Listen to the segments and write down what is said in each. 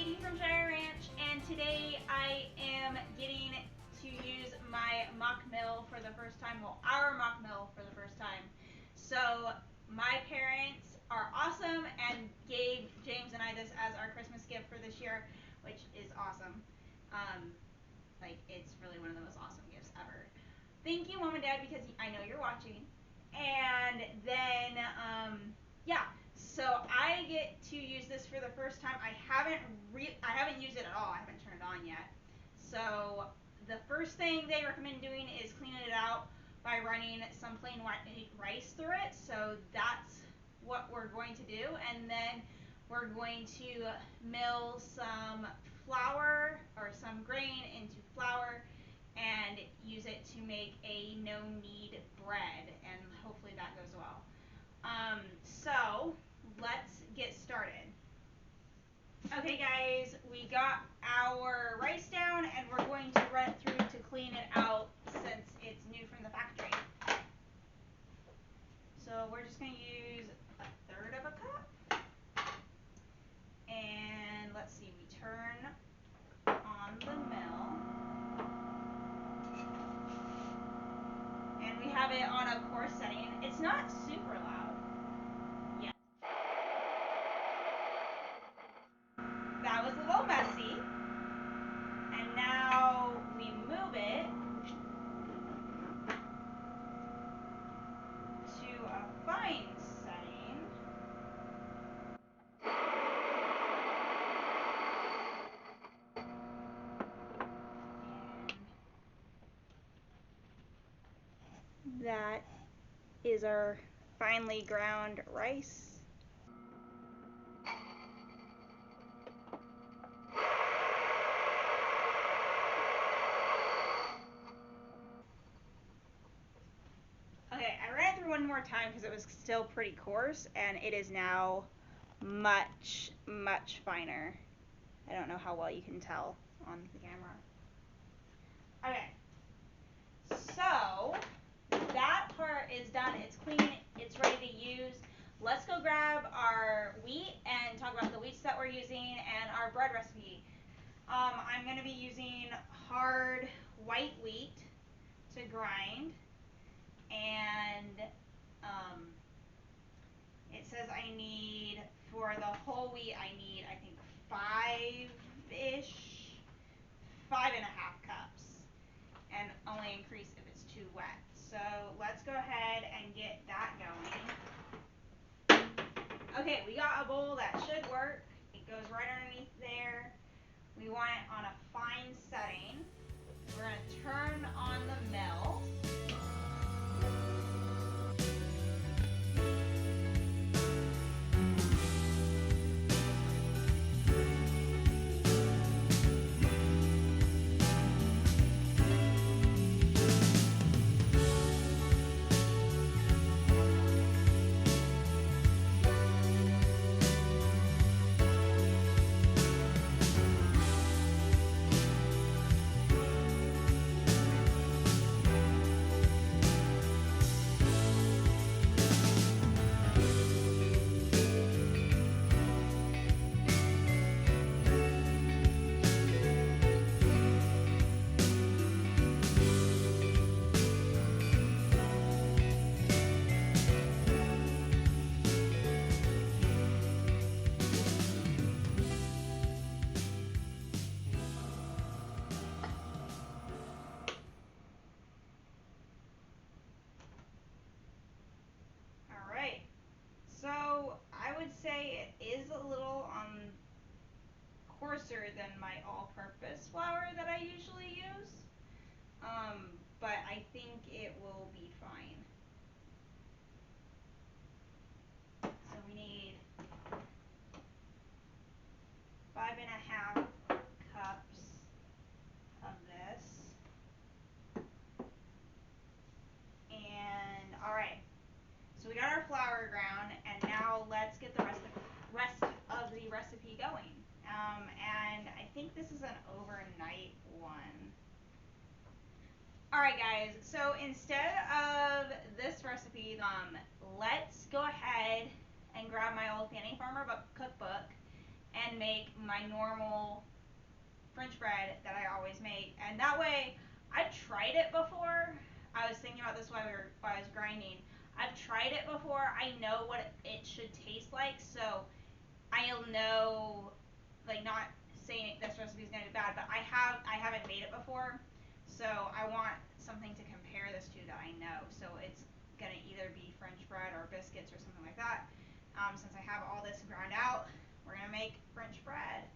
Katie from Shire Ranch, and today I am getting to use my Mockmill for the first time, well, our Mockmill for the first time. So my parents are awesome and gave James and I this as our Christmas gift for this year, which is awesome. It's really one of the most awesome gifts ever. Thank you, Mom and Dad, because I know you're watching. And then, yeah. So I get to use this for the first time. I haven't used it at all. I haven't turned it on yet. So the first thing they recommend doing is cleaning it out by running some plain white rice through it. So that's what we're going to do, and then we're going to mill some flour or some grain into flour and use it to make a no-knead bread, and hopefully that goes well. So let's get started. Okay guys, we got our rice down and we're going to run it through to clean it out since it's new from the factory. So we're just going to use 1/3 of a cup. And let's see, we turn on the mill. And we have it on a coarse setting. It's not super loud yet. That was a little messy. And now we move it to a fine setting. And that is our finely ground rice. Okay, I ran it through one more time because it was still pretty coarse, and it is now much, much finer. I don't know how well you can tell on the camera. Okay, so that part is done. It's clean. It's ready to use. Let's go grab our wheat and talk about the wheats that we're using and our bread recipe. I'm going to be using hard white wheat to grind, and it says I need, for the whole wheat, I need, I think, 5-1/2 cups, and only increase if it's too wet. So let's go ahead and get that going. Okay, we got a bowl that should work. It goes right underneath there. We want it on a fine setting. We're going to turn on the mill. So I would say it is a little coarser than my all-purpose flour that I usually use, but I think it will be fine. So we need 5.5 cups of this. And all right, so we got our flour ground, and now let's get the rest of the recipe going. And I think this is an overnight one. Alright guys, so instead of this recipe, let's go ahead and grab my old Fanny Farmer cookbook, and make my normal French bread that I always make. And that way, I've tried it before. I was thinking about this while I was grinding. I've tried it before. I know what it should taste like, so I'll know, like, not saying this recipe is gonna be bad, but I haven't made it before, so I want something to compare this to that I know. So it's gonna either be French bread or biscuits or something like that. Since I have all this ground out, we're gonna make French bread.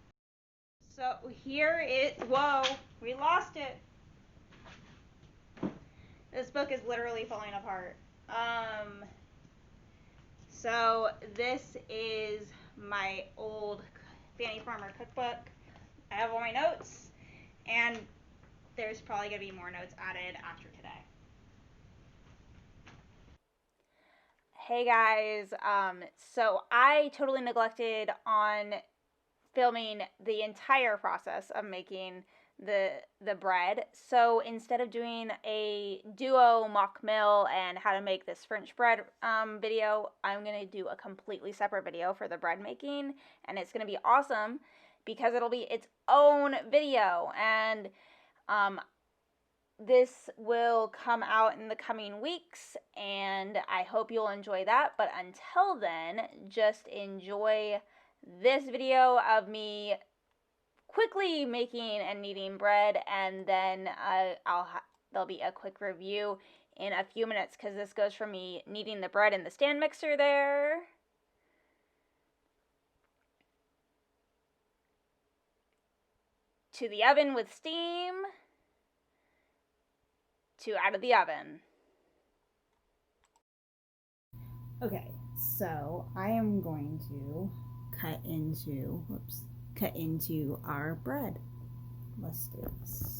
So here it, whoa, we lost it. This book is literally falling apart. So this is my old Fanny Farmer cookbook. I have all my notes, and there's probably going to be more notes added after today. Hey guys, so I totally neglected on filming the entire process of making the bread. So instead of doing a duo Mockmill and how to make this French bread video, I'm gonna do a completely separate video for the bread making, and it's gonna be awesome because it'll be its own video. And this will come out in the coming weeks, and I hope you'll enjoy that. But until then, just enjoy this video of me quickly making and kneading bread, and then there'll be a quick review in a few minutes, because this goes from me kneading the bread in the stand mixer there to the oven with steam to out of the oven. Okay, so I am going to cut into our bread. Let's do this.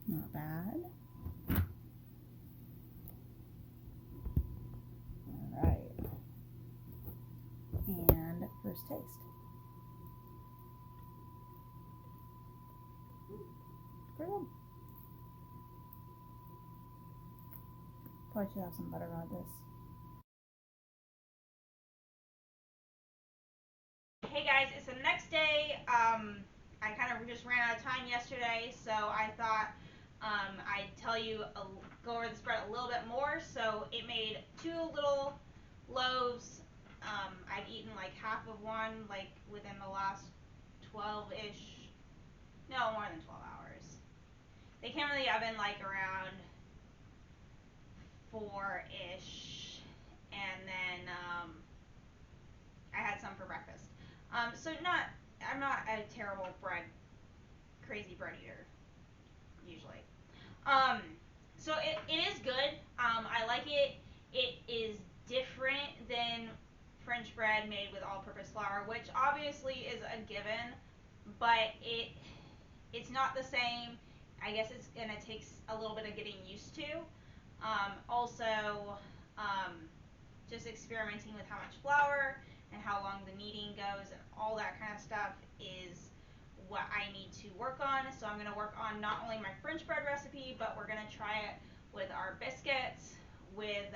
Not bad. All right. And first taste. Pretty good. Probably should have some butter on this. Hey guys, it's the next day. I kind of just ran out of time yesterday, so I thought I'd tell you, go over this bread a little bit more. So it made 2 little loaves. I've eaten like half of one, like within the last 12-ish, no, more than 12 hours. They came in the oven like around 4-ish, and then I had some for breakfast. So I'm not a terrible crazy bread eater, usually. So it is good. I like it. It is different than French bread made with all-purpose flour, which obviously is a given, but it's not the same. I guess it's gonna take a little bit of getting used to. Also, just experimenting with how much flour and how long the kneading goes and all that kind of stuff is what I need to work on. So I'm going to work on not only my French bread recipe, but we're going to try it with our biscuits, with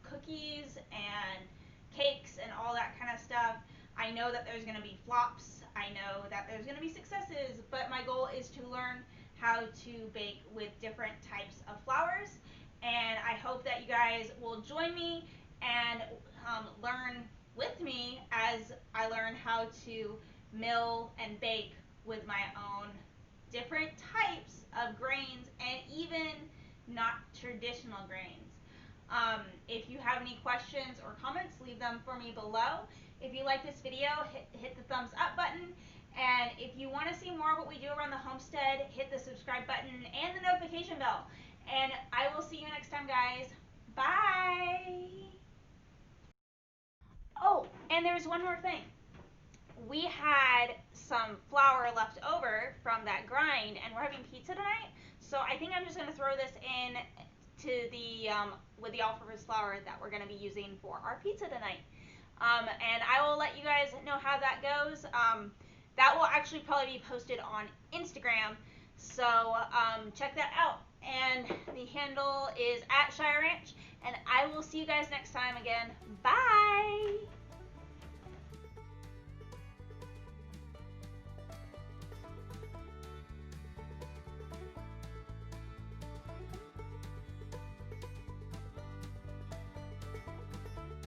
cookies and cakes and all that kind of stuff. I know that there's going to be flops. I know that there's going to be successes, but my goal is to learn how to bake with different types of flours. And I hope that you guys will join me and learn with me as I learn how to mill and bake with my own different types of grains and even not traditional grains. If you have any questions or comments, leave them for me below. If you like this video, hit the thumbs up button. And if you want to see more of what we do around the homestead, hit the subscribe button and the notification bell. And I will see you next time, guys. Bye! Oh, and there's one more thing. We had some flour left over from that grind, and we're having pizza tonight. So I think I'm just going to throw this in to the with the all-purpose flour that we're going to be using for our pizza tonight. And I will let you guys know how that goes. That will actually probably be posted on Instagram, so check that out. And the handle is @Shire Ranch. And I will see you guys next time again. Bye!